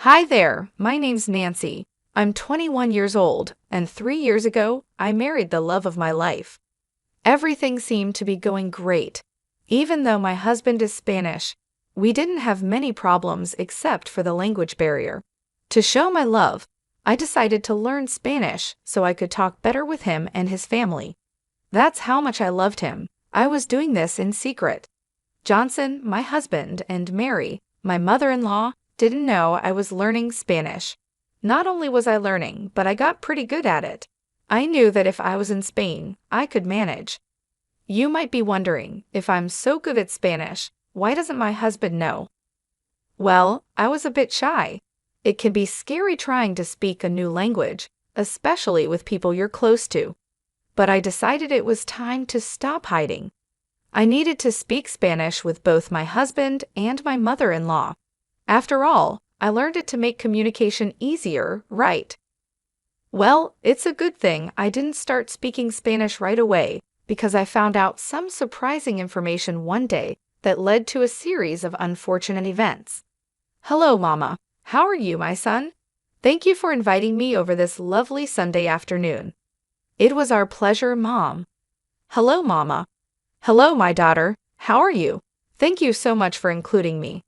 Hi there, my name's Nancy. I'm 21 years old, and 3 years ago, I married the love of my life. Everything seemed to be going great. Even though my husband is Spanish, we didn't have many problems except for the language barrier. To show my love, I decided to learn Spanish so I could talk better with him and his family. That's how much I loved him. I was doing this in secret. Johnson, my husband, and Mary, my mother-in-law, didn't know I was learning Spanish. Not only was I learning, but I got pretty good at it. I knew that if I was in Spain, I could manage. You might be wondering, if I'm so good at Spanish, why doesn't my husband know? Well, I was a bit shy. It can be scary trying to speak a new language, especially with people you're close to. But I decided it was time to stop hiding. I needed to speak Spanish with both my husband and my mother-in-law. After all, I learned it to make communication easier, right? Well, it's a good thing I didn't start speaking Spanish right away because I found out some surprising information one day that led to a series of unfortunate events. Hello, Mama. How are you, my son? Thank you for inviting me over this lovely Sunday afternoon. It was our pleasure, Mom. Hello, Mama. Hello, my daughter. How are you? Thank you so much for including me.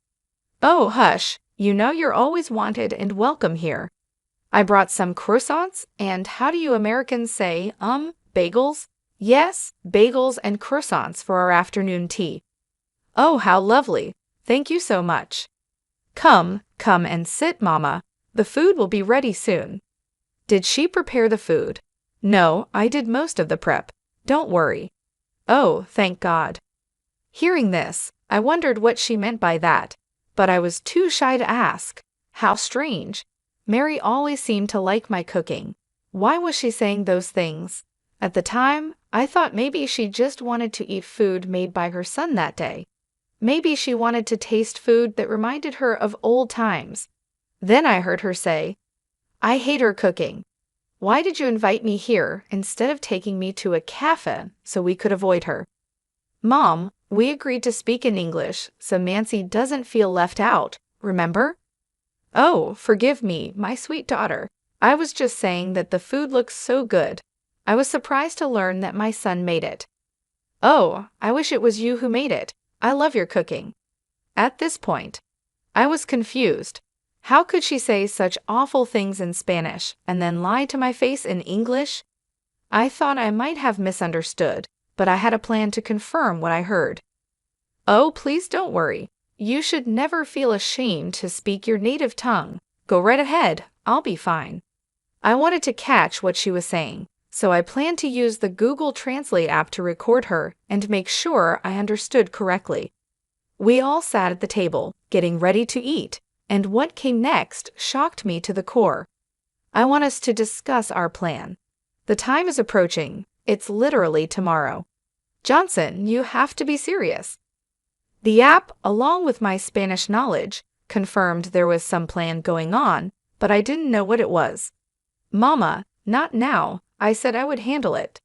Oh, hush. You know you're always wanted and welcome here. I brought some croissants and how do you Americans say, bagels? Yes, bagels and croissants for our afternoon tea. Oh, how lovely. Thank you so much. Come and sit, Mama. The food will be ready soon. Did she prepare the food? No, I did most of the prep. Don't worry. Oh, thank God. Hearing this, I wondered what she meant by that, but I was too shy to ask. How strange. Mary always seemed to like my cooking. Why was she saying those things? At the time, I thought maybe she just wanted to eat food made by her son that day. Maybe she wanted to taste food that reminded her of old times. Then I heard her say, I hate her cooking. Why did you invite me here instead of taking me to a cafe so we could avoid her? Mom, we agreed to speak in English so Nancy doesn't feel left out, remember? Oh, forgive me, my sweet daughter. I was just saying that the food looks so good. I was surprised to learn that my son made it. Oh, I wish it was you who made it. I love your cooking. At this point, I was confused. How could she say such awful things in Spanish and then lie to my face in English? I thought I might have misunderstood, but I had a plan to confirm what I heard. Oh, please don't worry. You should never feel ashamed to speak your native tongue. Go right ahead. I'll be fine. I wanted to catch what she was saying, so I planned to use the Google Translate app to record her and make sure I understood correctly. We all sat at the table, getting ready to eat, and what came next shocked me to the core. I want us to discuss our plan. The time is approaching. It's literally tomorrow. Johnson, you have to be serious. The app, along with my Spanish knowledge, confirmed there was some plan going on, but I didn't know what it was. Mama, not now. I said I would handle it.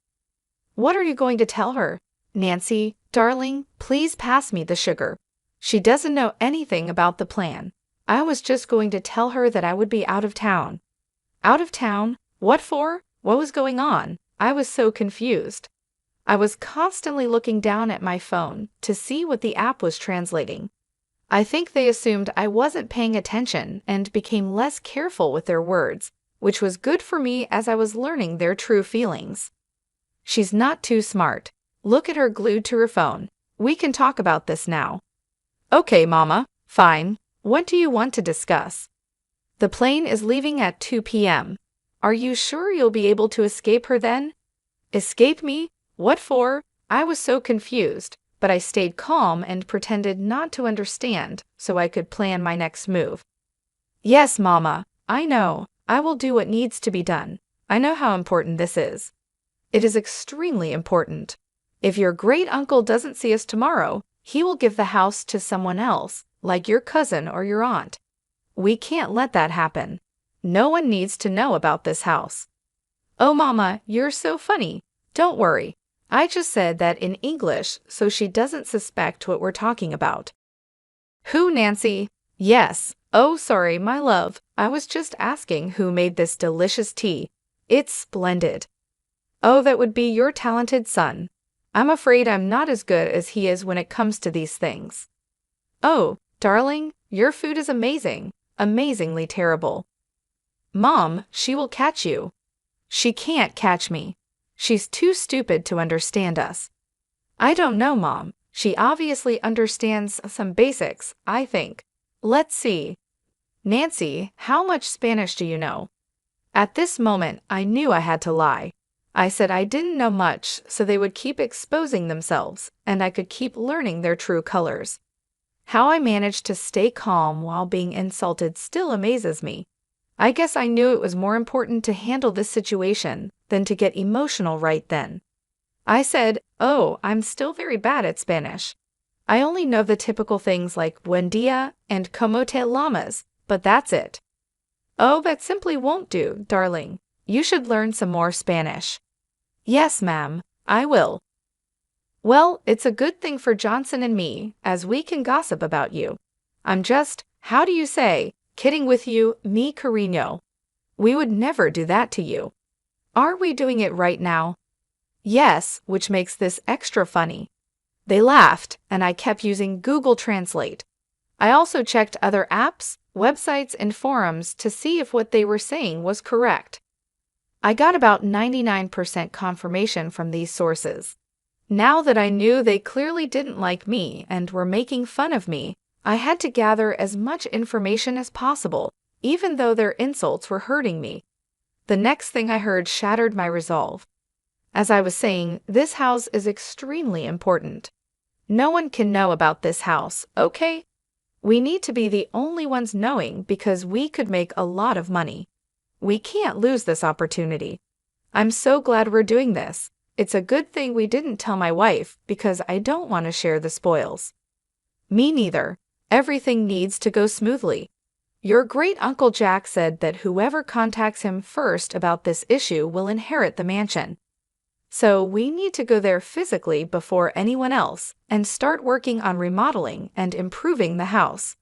What are you going to tell her? Nancy, darling, please pass me the sugar. She doesn't know anything about the plan. I was just going to tell her that I would be out of town. Out of town? What for? What was going on? I was so confused. I was constantly looking down at my phone to see what the app was translating. I think they assumed I wasn't paying attention and became less careful with their words, which was good for me as I was learning their true feelings. She's not too smart. Look at her glued to her phone. We can talk about this now. Okay, Mama. Fine. What do you want to discuss? The plane is leaving at 2 p.m. Are you sure you'll be able to escape her then? Escape me? What for? I was so confused, but I stayed calm and pretended not to understand so I could plan my next move. Yes, Mama, I know. I will do what needs to be done. I know how important this is. It is extremely important. If your great uncle doesn't see us tomorrow, he will give the house to someone else, like your cousin or your aunt. We can't let that happen. No one needs to know about this house. Oh, Mama, you're so funny. Don't worry. I just said that in English so she doesn't suspect what we're talking about. Who, Nancy? Yes. Oh, sorry, my love. I was just asking who made this delicious tea. It's splendid. Oh, that would be your talented son. I'm afraid I'm not as good as he is when it comes to these things. Oh, darling, your food is amazing. Amazingly terrible. Mom, she will catch you. She can't catch me. She's too stupid to understand us. I don't know, Mom. She obviously understands some basics, I think. Let's see. Nancy, how much Spanish do you know? At this moment, I knew I had to lie. I said I didn't know much, so they would keep exposing themselves, and I could keep learning their true colors. How I managed to stay calm while being insulted still amazes me. I guess I knew it was more important to handle this situation than to get emotional right then. I said, "Oh, I'm still very bad at Spanish. I only know the typical things like buen dia and como te llamas, but that's it." "Oh, that simply won't do, darling. You should learn some more Spanish." "Yes, ma'am, I will." "Well, it's a good thing for Johnson and me, as we can gossip about you. I'm just, how do you say, kidding with you, mi cariño. We would never do that to you. Are we doing it right now?" "Yes, which makes this extra funny." They laughed, and I kept using Google Translate. I also checked other apps, websites, and forums to see if what they were saying was correct. I got about 99% confirmation from these sources. Now that I knew they clearly didn't like me and were making fun of me, I had to gather as much information as possible, even though their insults were hurting me. The next thing I heard shattered my resolve. As I was saying, this house is extremely important. No one can know about this house, okay? We need to be the only ones knowing because we could make a lot of money. We can't lose this opportunity. I'm so glad we're doing this. It's a good thing we didn't tell my wife because I don't want to share the spoils. Me neither. Everything needs to go smoothly. Your great Uncle Jack said that whoever contacts him first about this issue will inherit the mansion. So we need to go there physically before anyone else and start working on remodeling and improving the house.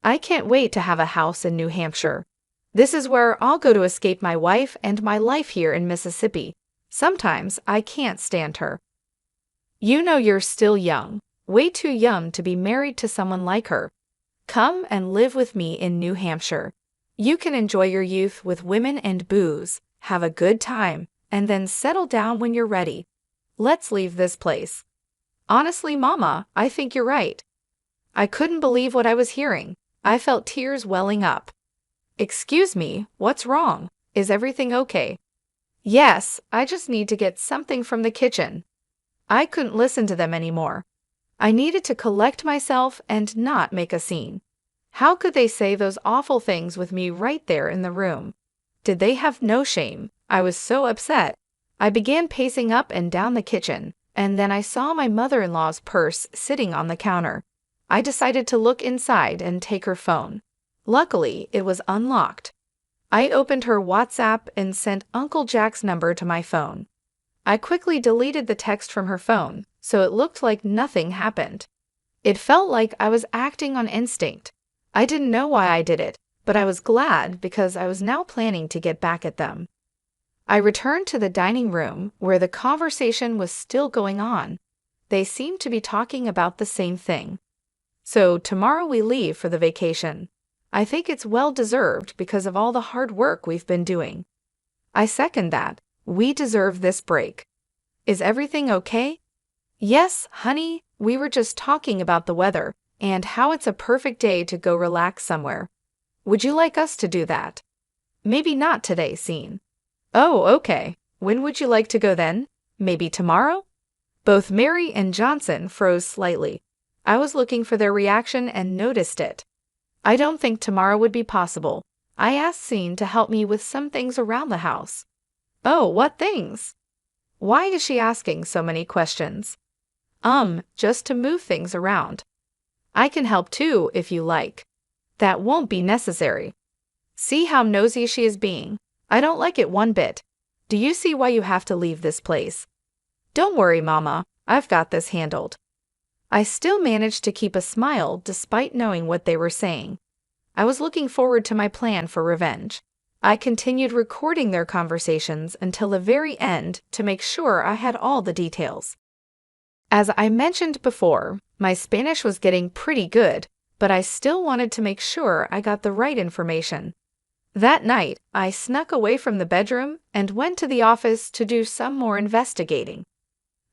I can't wait to have a house in New Hampshire. This is where I'll go to escape my wife and my life here in Mississippi. Sometimes I can't stand her. You know you're still young, way too young to be married to someone like her. Come and live with me in New Hampshire. You can enjoy your youth with women and booze, have a good time, and then settle down when you're ready. Let's leave this place. Honestly, Mama, I think you're right. I couldn't believe what I was hearing. I felt tears welling up. Excuse me, what's wrong? Is everything okay? Yes, I just need to get something from the kitchen. I couldn't listen to them anymore. I needed to collect myself and not make a scene. How could they say those awful things with me right there in the room? Did they have no shame? I was so upset. I began pacing up and down the kitchen, and then I saw my mother-in-law's purse sitting on the counter. I decided to look inside and take her phone. Luckily, it was unlocked. I opened her WhatsApp and sent Uncle Jack's number to my phone. I quickly deleted the text from her phone, so it looked like nothing happened. It felt like I was acting on instinct. I didn't know why I did it, but I was glad because I was now planning to get back at them. I returned to the dining room where the conversation was still going on. They seemed to be talking about the same thing. So tomorrow we leave for the vacation. I think it's well deserved because of all the hard work we've been doing. I second that. We deserve this break. Is everything okay? Yes, honey, we were just talking about the weather and how it's a perfect day to go relax somewhere. Would you like us to do that? Maybe not today, Scene. Oh, okay. When would you like to go then? Maybe tomorrow? Both Mary and Johnson froze slightly. I was looking for their reaction and noticed it. I don't think tomorrow would be possible. I asked Scene to help me with some things around the house. Oh, what things? Why is she asking so many questions? Just to move things around. I can help too, if you like. That won't be necessary. See how nosy she is being? I don't like it one bit. Do you see why you have to leave this place? Don't worry, Mama. I've got this handled. I still managed to keep a smile despite knowing what they were saying. I was looking forward to my plan for revenge. I continued recording their conversations until the very end to make sure I had all the details. As I mentioned before, my Spanish was getting pretty good, but I still wanted to make sure I got the right information. That night, I snuck away from the bedroom and went to the office to do some more investigating.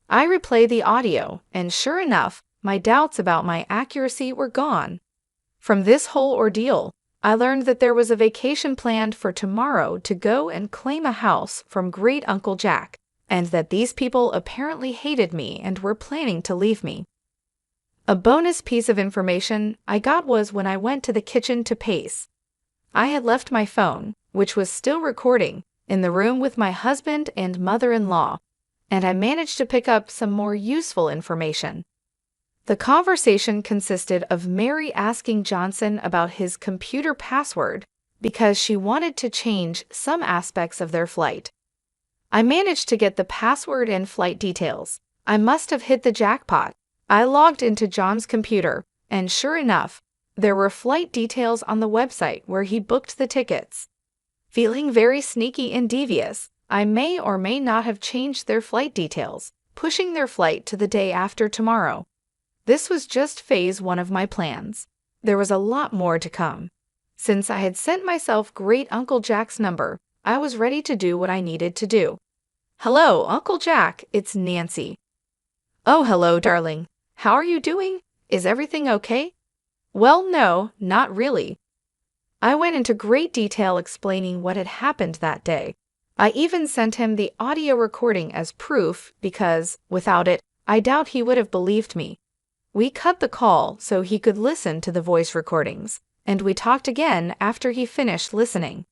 I replayed the audio, and sure enough, my doubts about my accuracy were gone. From this whole ordeal, I learned that there was a vacation planned for tomorrow to go and claim a house from Great Uncle Jack, and that these people apparently hated me and were planning to leave me. A bonus piece of information I got was when I went to the kitchen to pace. I had left my phone, which was still recording, in the room with my husband and mother-in-law, and I managed to pick up some more useful information. The conversation consisted of Mary asking Johnson about his computer password because she wanted to change some aspects of their flight. I managed to get the password and flight details. I must have hit the jackpot. I logged into John's computer, and sure enough, there were flight details on the website where he booked the tickets. Feeling very sneaky and devious, I may or may not have changed their flight details, pushing their flight to the day after tomorrow. This was just phase 1 of my plans. There was a lot more to come. Since I had sent myself Great Uncle Jack's number, I was ready to do what I needed to do. "Hello, Uncle Jack, it's Nancy." "Oh, hello, darling. How are you doing? Is everything okay?" "Well, no, not really." I went into great detail explaining what had happened that day. I even sent him the audio recording as proof because, without it, I doubt he would have believed me. We cut the call so he could listen to the voice recordings, and we talked again after he finished listening.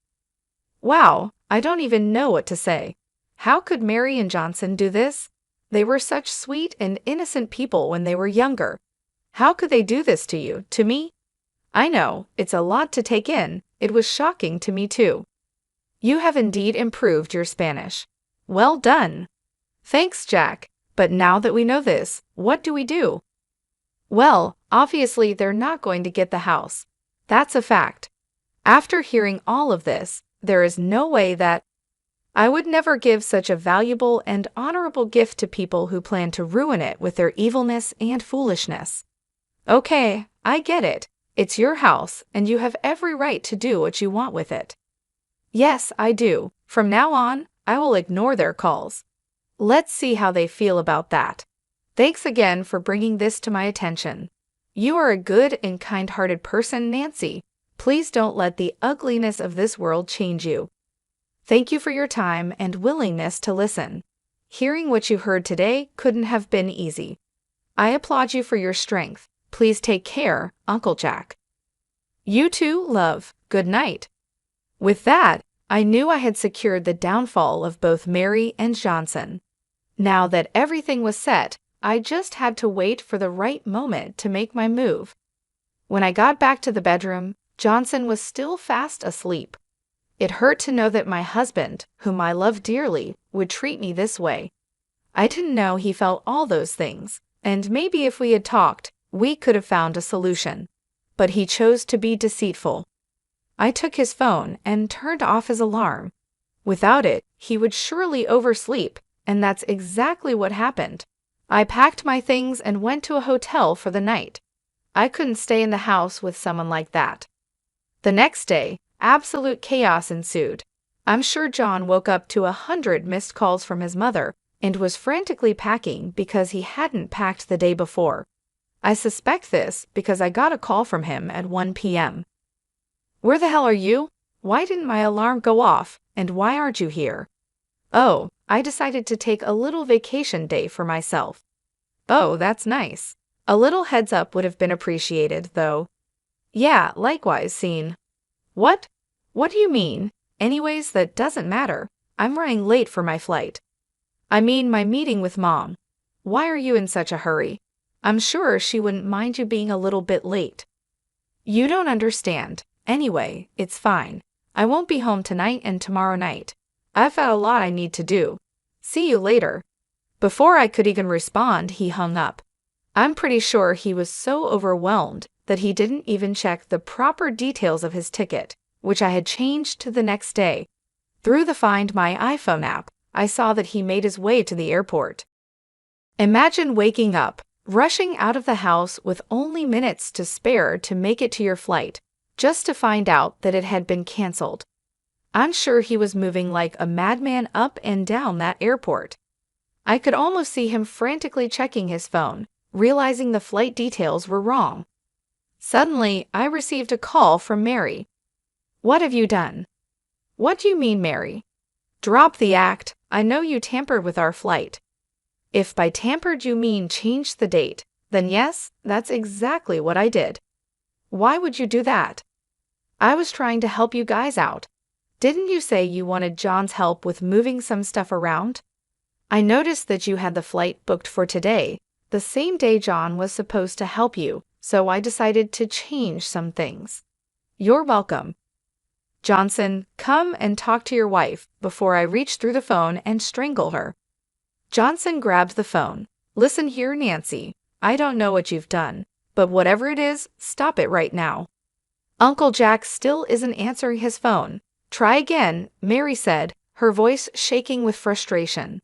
Wow, I don't even know what to say. How could Mary and Johnson do this? They were such sweet and innocent people when they were younger. How could they do this to you, to me? I know, it's a lot to take in. It was shocking to me too. You have indeed improved your Spanish. Well done. Thanks, Jack. But now that we know this, what do we do? Well, obviously they're not going to get the house. That's a fact. After hearing all of this, there is no way that I would never give such a valuable and honorable gift to people who plan to ruin it with their evilness and foolishness. Okay, I get it. It's your house, and you have every right to do what you want with it. Yes, I do. From now on, I will ignore their calls. Let's see how they feel about that. Thanks again for bringing this to my attention. You are a good and kind-hearted person, Nancy. Please don't let the ugliness of this world change you. Thank you for your time and willingness to listen. Hearing what you heard today couldn't have been easy. I applaud you for your strength. Please take care, Uncle Jack. You too, love. Good night. With that, I knew I had secured the downfall of both Mary and Johnson. Now that everything was set, I just had to wait for the right moment to make my move. When I got back to the bedroom, Johnson was still fast asleep. It hurt to know that my husband, whom I love dearly, would treat me this way. I didn't know he felt all those things, and maybe if we had talked, we could have found a solution. But he chose to be deceitful. I took his phone and turned off his alarm. Without it, he would surely oversleep, and that's exactly what happened. I packed my things and went to a hotel for the night. I couldn't stay in the house with someone like that. The next day, absolute chaos ensued. I'm sure John woke up to 100 missed calls from his mother and was frantically packing because he hadn't packed the day before. I suspect this because I got a call from him at 1 p.m. Where the hell are you? Why didn't my alarm go off, and why aren't you here? Oh, I decided to take a little vacation day for myself. Oh, that's nice. A little heads up would have been appreciated, though. Yeah, likewise, Scene. What? What do you mean? Anyways, that doesn't matter. I'm running late for my flight. I mean my meeting with Mom. Why are you in such a hurry? I'm sure she wouldn't mind you being a little bit late. You don't understand. Anyway, it's fine. I won't be home tonight and tomorrow night. I've got a lot I need to do. See you later. Before I could even respond, he hung up. I'm pretty sure he was so overwhelmed that he didn't even check the proper details of his ticket, which I had changed to the next day. Through the Find My iPhone app, I saw that he made his way to the airport. Imagine waking up, rushing out of the house with only minutes to spare to make it to your flight, just to find out that it had been canceled. I'm sure he was moving like a madman up and down that airport. I could almost see him frantically checking his phone, realizing the flight details were wrong. Suddenly, I received a call from Mary. "What have you done?" "What do you mean, Mary?" "Drop the act. I know you tampered with our flight." If by tampered you mean changed the date, then yes, that's exactly what I did. "Why would you do that?" "I was trying to help you guys out. Didn't you say you wanted John's help with moving some stuff around? I noticed that you had the flight booked for today, the same day John was supposed to help you, so I decided to change some things." "You're welcome." "Johnson, come and talk to your wife before I reach through the phone and strangle her." Johnson grabbed the phone. "Listen here, Nancy. I don't know what you've done, but whatever it is, stop it right now." "Uncle Jack still isn't answering his phone. Try again," Mary said, her voice shaking with frustration.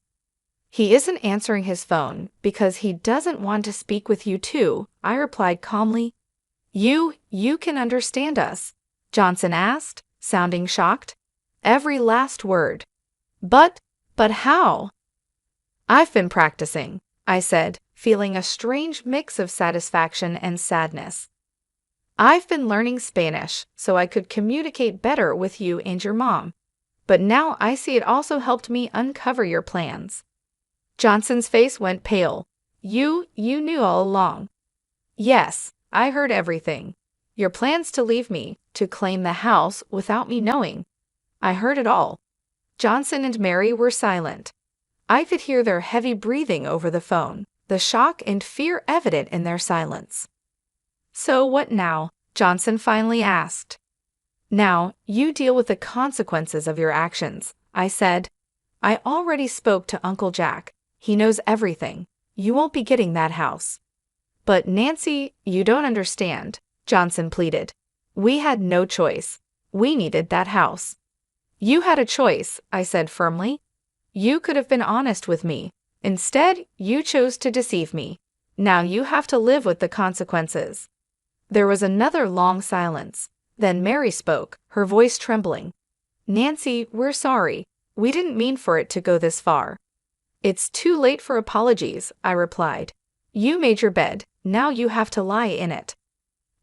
"He isn't answering his phone because he doesn't want to speak with you too," I replied calmly. You can understand us?" Johnson asked, sounding shocked. Every last word. But how?" "I've been practicing," I said, feeling a strange mix of satisfaction and sadness. "I've been learning Spanish so I could communicate better with you and your mom. But now I see it also helped me uncover your plans." Johnson's face went pale. You knew all along." "Yes, I heard everything. Your plans to leave me, to claim the house without me knowing. I heard it all." Johnson and Mary were silent. I could hear their heavy breathing over the phone, the shock and fear evident in their silence. "So what now?" Johnson finally asked. "Now, you deal with the consequences of your actions," I said. "I already spoke to Uncle Jack. He knows everything. You won't be getting that house." "But Nancy, you don't understand," Johnson pleaded. "We had no choice. We needed that house." "You had a choice," I said firmly. "You could have been honest with me. Instead, you chose to deceive me. Now you have to live with the consequences." There was another long silence. Then Mary spoke, her voice trembling. "Nancy, we're sorry. We didn't mean for it to go this far." "It's too late for apologies," I replied. "You made your bed. Now you have to lie in it."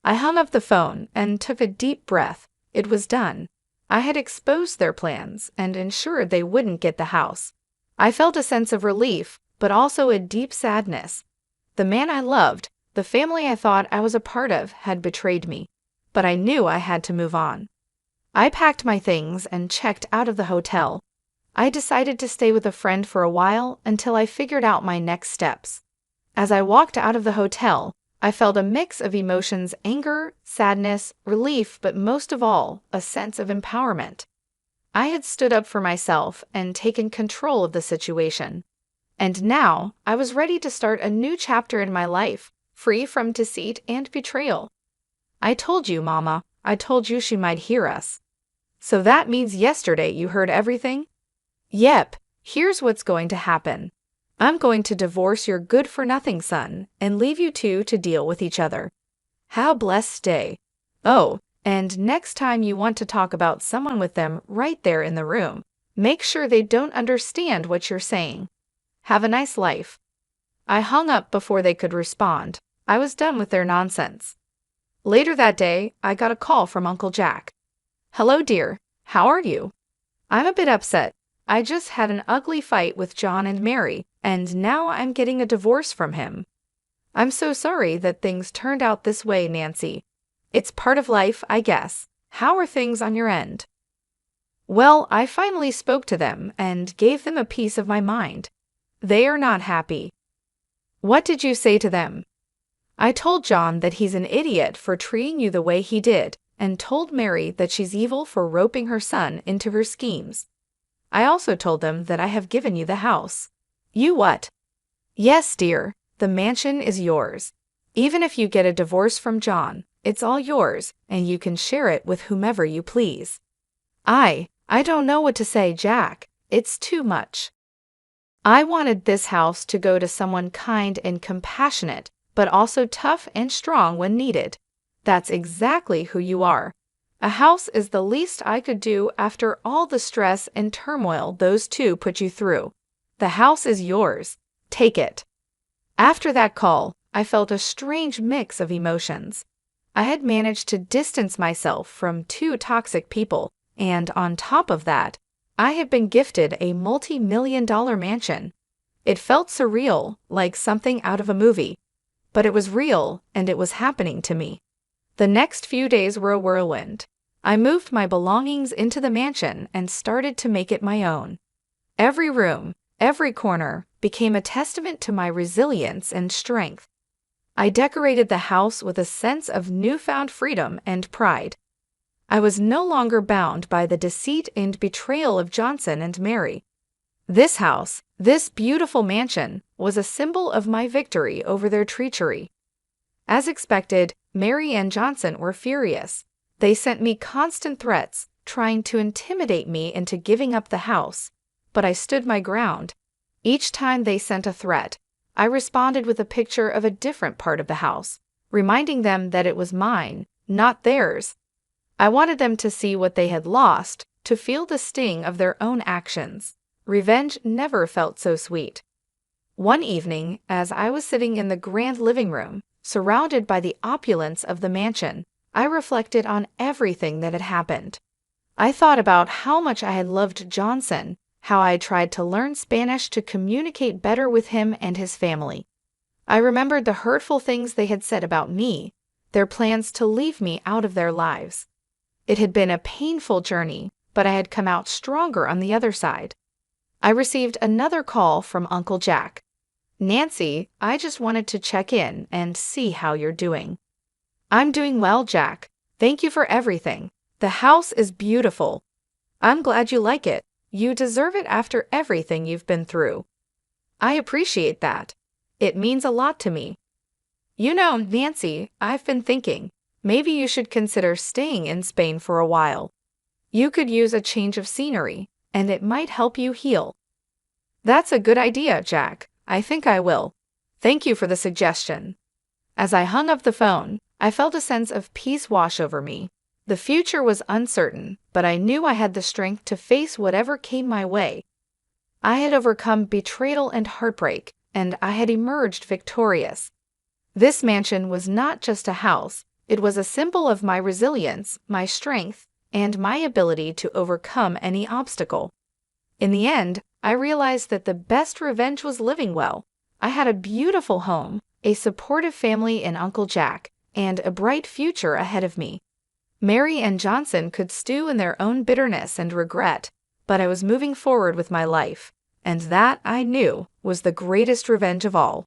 I hung up the phone and took a deep breath. It was done. I had exposed their plans and ensured they wouldn't get the house. I felt a sense of relief, but also a deep sadness. The man I loved, the family I thought I was a part of, had betrayed me, but I knew I had to move on. I packed my things and checked out of the hotel. I decided to stay with a friend for a while until I figured out my next steps. As I walked out of the hotel, I felt a mix of emotions: anger, sadness, relief, but most of all, a sense of empowerment. I had stood up for myself and taken control of the situation. And now I was ready to start a new chapter in my life, free from deceit and betrayal. "I told you, Mama. I told you she might hear us." "So that means yesterday you heard everything?" "Yep. Here's what's going to happen. I'm going to divorce your good-for-nothing son and leave you two to deal with each other. How blessed day. Oh, and next time you want to talk about someone with them right there in the room, make sure they don't understand what you're saying. Have a nice life." I hung up before they could respond. I was done with their nonsense. Later that day, I got a call from Uncle Jack. "Hello, dear. How are you?" "I'm a bit upset. I just had an ugly fight with John and Mary, and now I'm getting a divorce from him." "I'm so sorry that things turned out this way, Nancy. It's part of life, I guess. How are things on your end?" "Well, I finally spoke to them and gave them a piece of my mind. They are not happy." "What did you say to them?" "I told John that he's an idiot for treating you the way he did, and told Mary that she's evil for roping her son into her schemes. I also told them that I have given you the house." "You what?" "Yes, dear, the mansion is yours. Even if you get a divorce from John, It's all yours, and you can share it with whomever you please. I don't know what to say, Jack. It's too much. I wanted this house to go to someone kind and compassionate, but also tough and strong when needed. That's exactly who you are. A house is the least I could do after all the stress and turmoil those two put you through. The house is yours. Take it. After that call, I felt a strange mix of emotions. I had managed to distance myself from two toxic people, and on top of that, I had been gifted a multi-million-dollar mansion. It felt surreal, like something out of a movie. But it was real, and it was happening to me. The next few days were a whirlwind. I moved my belongings into the mansion and started to make it my own. Every room, every corner, became a testament to my resilience and strength. I decorated the house with a sense of newfound freedom and pride. I was no longer bound by the deceit and betrayal of Johnson and Mary. This house, this beautiful mansion, was a symbol of my victory over their treachery. As expected, Mary and Johnson were furious. They sent me constant threats, trying to intimidate me into giving up the house. But I stood my ground. Each time they sent a threat, I responded with a picture of a different part of the house, reminding them that it was mine, not theirs. I wanted them to see what they had lost, to feel the sting of their own actions. Revenge never felt so sweet. One evening, as I was sitting in the grand living room, surrounded by the opulence of the mansion, I reflected on everything that had happened. I thought about how much I had loved Johnson, how I had tried to learn Spanish to communicate better with him and his family. I remembered the hurtful things they had said about me, their plans to leave me out of their lives. It had been a painful journey, but I had come out stronger on the other side. I received another call from Uncle Jack. "Nancy, I just wanted to check in and see how you're doing." "I'm doing well, Jack. Thank you for everything. The house is beautiful. I'm glad you like it. You deserve it after everything you've been through." "I appreciate that. It means a lot to me." "You know, Nancy, I've been thinking, maybe you should consider staying in Spain for a while. You could use a change of scenery, and it might help you heal." "That's a good idea, Jack. I think I will. Thank you for the suggestion." As I hung up the phone, I felt a sense of peace wash over me. The future was uncertain, but I knew I had the strength to face whatever came my way. I had overcome betrayal and heartbreak, and I had emerged victorious. This mansion was not just a house, it was a symbol of my resilience, my strength, and my ability to overcome any obstacle. In the end, I realized that the best revenge was living well. I had a beautiful home, a supportive family in Uncle Jack, and a bright future ahead of me. Mary and Johnson could stew in their own bitterness and regret, but I was moving forward with my life, and that, I knew, was the greatest revenge of all.